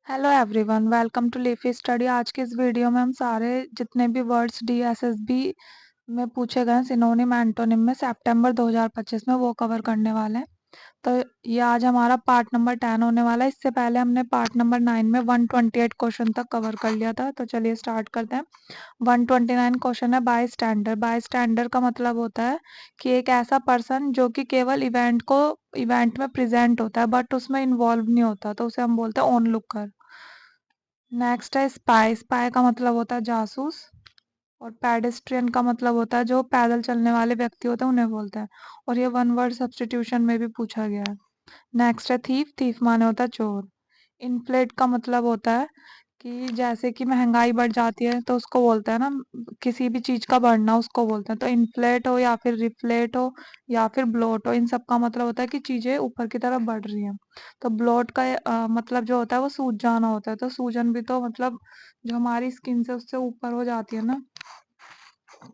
Hello everyone, welcome to leafy study. आज की इस वीडियो में हम सारे जितने भी वर्ड्स डीएसएसबी में पूछे गए सिनोनिम एंटोनिम में सितंबर 2025 में वो कवर करने वाले हैं। तो ये आज हमारा पार्ट नंबर 10 होने वाला है। इससे पहले हमने पार्ट नंबर 9 में 128 क्वेश्चन तक कवर कर लिया था। तो चलिए स्टार्ट करते हैं। 129 क्वेश्चन है बाय स्टैंडर। बाय स्टैंडर का मतलब होता है कि एक ऐसा पर्सन जो कि केवल इवेंट में प्रेजेंट होता है बट उसमें इन्वॉल्व नहीं होता, तो उसे हम बोलते हैं ऑन लुकर। नेक्स्ट है स्पाई। स्पाई का मतलब होता है जासूस। और पेडेस्ट्रियन का मतलब होता है जो पैदल चलने वाले व्यक्ति होते हैं उन्हें बोलते हैं। और ये वन वर्ड सब्स्टिट्यूशन में भी पूछा गया है। नेक्स्ट है थीफ। थीफ माने होता है चोर। इन्फ्लेट का मतलब होता है कि जैसे कि महंगाई बढ़ जाती है तो उसको बोलते हैं ना, किसी भी चीज का बढ़ना उसको बोलते हैं। तो इन्फ्लेट हो या फिर रिफ्लेट हो या फिर ब्लोट हो, इन सब का मतलब होता है कि चीजें ऊपर की तरफ बढ़ रही हैं। तो ब्लोट का मतलब जो होता है वो सूज जाना होता है। तो सूजन भी तो मतलब जो हमारी स्किन से उससे ऊपर हो जाती है ना,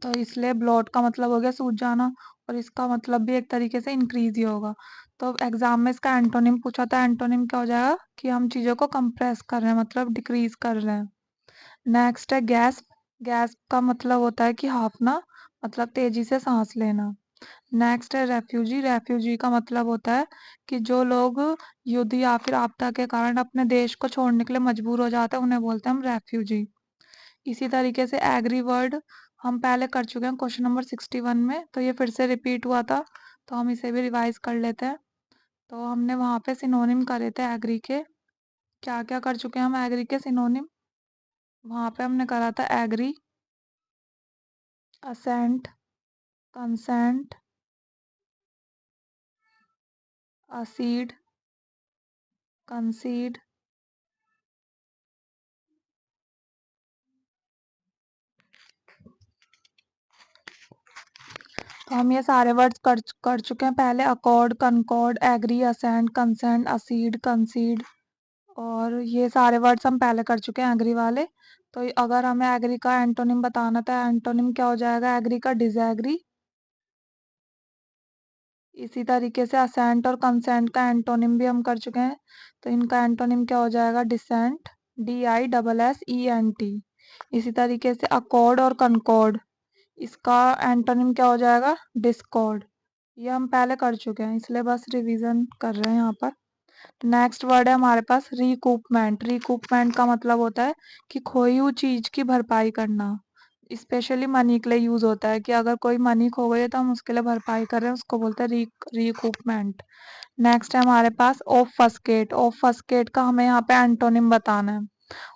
तो इसलिए ब्लॉट का मतलब हो गया सूज जाना। और इसका मतलब भी एक तरीके से इंक्रीज ही होगा। तो एग्जाम में इसका एंटोनिम पूछा था। एंटोनिम क्या हो जाएगा कि हम चीजों को कंप्रेस कर रहे हैं, मतलब डिक्रीज कर रहे हैं। नेक्स्ट है गैस्प। गैस्प का मतलब होता है कि हाफना, मतलब तेजी से सांस लेना। नेक्स्ट है रेफ्यूजी। रेफ्यूजी का मतलब होता है कि जो लोग युद्ध या फिर आपदा के कारण अपने देश को छोड़ने के लिए मजबूर हो जाते हैं उन्हें बोलते हैं हम रेफ्यूजी। इसी तरीके से एग्री वर्ड हम पहले कर चुके हैं क्वेश्चन नंबर 61 में, तो ये फिर से रिपीट हुआ था, तो हम इसे भी रिवाइज कर लेते हैं। तो हमने वहाँ पे सिनोनिम करे थे एग्री के। क्या क्या कर चुके हैं हम एग्री के सिनोनिम? वहाँ पे हमने करा था agree, assent, consent, accede, concede, तो हम ये सारे वर्ड्स कर चुके हैं पहले। Accord, concord, agree, assent, consent, accede, concede, और ये सारे वर्ड्स हम पहले कर चुके हैं एग्री वाले। तो अगर हमें एग्री का एंटोनिम बताना था, एंटोनिम क्या हो जाएगा एग्री का? डिसएग्री। इसी तरीके से असेंट और कंसेंट का एंटोनिम भी हम कर चुके हैं। तो इनका एंटोनिम क्या हो जाएगा? Dissent, DISSENT। इसी तरीके से अकॉर्ड और कनकॉर्ड, इसका एंटोनिम क्या हो जाएगा? डिस्कॉर्ड। ये हम पहले कर चुके हैं, इसलिए बस रिवीजन कर रहे हैं यहाँ पर। नेक्स्ट वर्ड है हमारे पास रिकूपमेंट। रिकूपमेंट का मतलब होता है कि खोई हुई चीज की भरपाई करना। स्पेशली मनी के लिए यूज होता है कि अगर कोई मनी खो गई है तो हम उसके लिए भरपाई कर रहे हैं, उसको बोलते हैं रिकूपमेंट। नेक्स्ट है हमारे पास ऑफस्केट। ऑफस्केट का हमें यहाँ पे एंटोनिम बताना है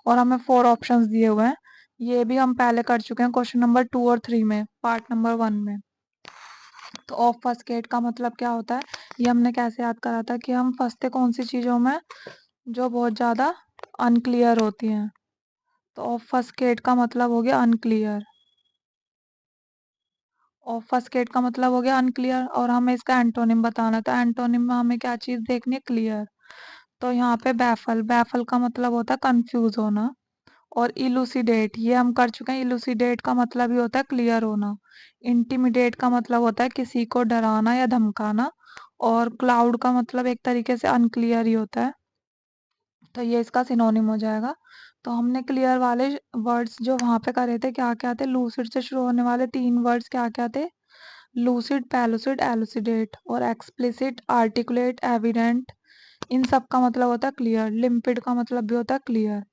और हमें 4 ऑप्शंस दिए हुए हैं। ये भी हम पहले कर चुके हैं क्वेश्चन नंबर 2 और 3 में, पार्ट नंबर 1 में। तो ऑफ फस्केट का मतलब क्या होता है, ये हमने कैसे याद करा था कि हम फंसते कौन सी चीजों में जो बहुत ज्यादा अनक्लियर होती हैं। तो ऑफ फस्केट का मतलब हो गया अनक्लियर। ऑफ फस्केट का मतलब हो गया अनक्लियर, और हमें इसका एंटोनिम बताना था। एंटोनिम में हमें क्या चीज देखनी है? क्लियर। तो यहाँ पे बैफल। बैफल का मतलब होता है कंफ्यूज होना। और इलुसिडेट ये हम कर चुके हैं। इलुसिडेट का मतलब ही होता है क्लियर होना। इंटिमिडेट का मतलब होता है किसी को डराना या धमकाना। और क्लाउड का मतलब एक तरीके से अनक्लियर ही होता है। तो ये इसका सिनोनिम हो जाएगा। तो हमने क्लियर वाले वर्ड्स जो वहां पे करे थे क्या क्या थे? लूसिड से शुरू होने वाले 3 वर्ड्स क्या क्या थे? Lucid, pellucid, elucidate. और एक्सप्लिसिट, आर्टिकुलेट, एविडेंट, इन सब का मतलब होता है क्लियर। लिम्पिड का मतलब भी होता है क्लियर।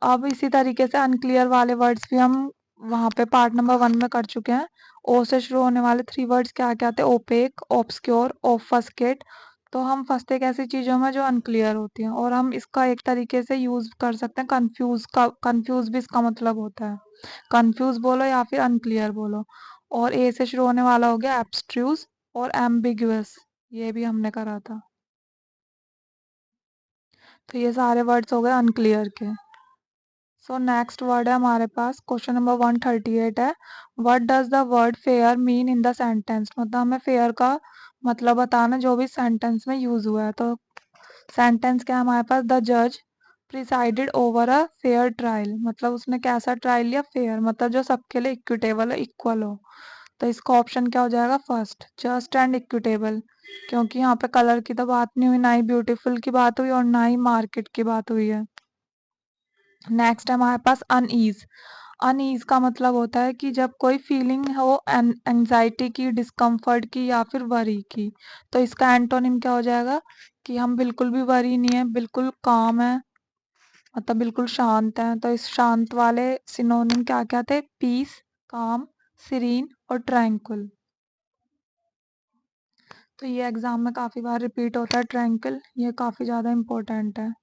अब इसी तरीके से अनक्लियर वाले वर्ड्स भी हम वहां पे पार्ट नंबर 1 में कर चुके हैं। ओ से शुरू होने वाले 3 वर्ड्स क्या क्या थे? Opaque, obscure, obfuscate. तो हम फंसते कैसी चीजों में? जो अनक्लियर होती हैं। और हम इसका एक तरीके से यूज कर सकते हैं कंफ्यूज का। कंफ्यूज भी इसका मतलब होता है। कंफ्यूज बोलो या फिर अनक्लियर बोलो। और ए से शुरू होने वाला हो गया एब्स्ट्रूज और एम्बिगुअस, ये भी हमने करा था। तो ये सारे वर्ड्स हो गए अनक्लियर के। सो नेक्स्ट वर्ड है हमारे पास क्वेश्चन नंबर 138 है। What does the word fair mean in the sentence? मतलब हमें फेयर का मतलब बताना जो भी सेंटेंस में यूज हुआ है। तो सेंटेंस क्या है हमारे पास? द जज presided over a fair trial, मतलब उसने कैसा ट्रायल लिया? फेयर, मतलब जो सबके लिए इक्विटेबल है, इक्वल हो। तो इसका ऑप्शन क्या हो जाएगा? First, just and equitable. क्योंकि यहाँ पे कलर की तो बात नहीं हुई, ना ही ब्यूटीफुल की बात हुई और ना ही मार्केट की बात हुई है। नेक्स्ट है हमारे पास अनईज। अनईज का मतलब होता है कि जब कोई फीलिंग हो एंजाइटी की, डिस्कम्फर्ट की या फिर वरी की। तो इसका एंटोनिम क्या हो जाएगा कि हम बिल्कुल भी वरी नहीं है, बिल्कुल काम है, मतलब बिल्कुल शांत है। तो इस शांत वाले सिनोनिम क्या क्या थे? पीस, काम, सीरीन और ट्रैंक्विल। तो ये एग्जाम में काफी बार रिपीट होता है ट्रैंक्विल, ये काफी ज्यादा इंपॉर्टेंट है।